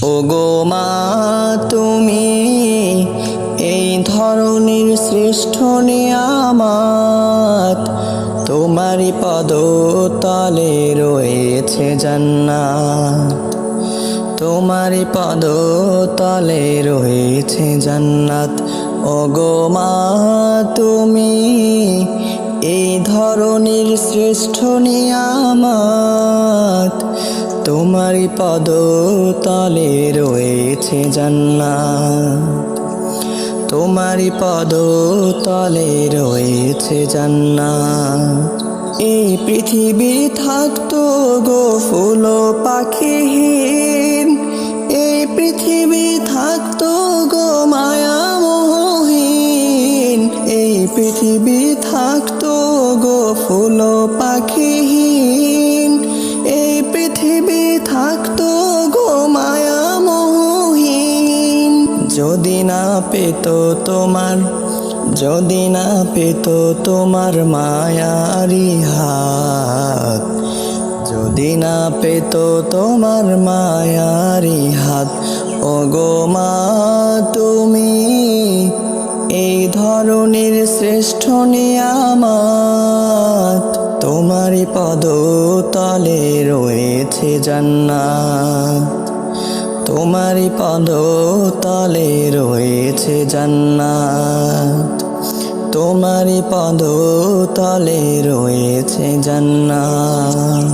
ওগো মা তুমি এই ধরনের শ্রেষ্ঠ নিয়ামত, তোমারই পদতলে রয়েছে জান্নাত, তোমারই পদতলে রয়েছে জান্নাত। ওগো মা তুমি এই ধরনের শ্রেষ্ঠ নিয়ামত, তোমারই পদতলে রয়েছে জান্নাত, তোমারই পদতলে রয়েছে জান্নাত। এই পৃথিবী থাকতো গো ফুল পাখিহীন, এই পৃথিবী থাকতো গো মায়ামোহীন, এই পৃথিবী থাকতো গো ফুল পাখিহীন, এই পৃথিবী থাকতো গো মায়ামোহীন। যদি না পেত তোমার, যদি না পেত তোমার মায়ারি হাত, যদি না পেত তোমার মায়ারি হাত। ওগো মা তুমি এই ধরনের শ্রেষ্ঠ নিয়ামত, তোমারই পদতলে রয়েছে জান্নাত, তোমারই পদতলে রয়েছে জান্নাত, তোমারই পদতলে রয়েছে জান্নাত।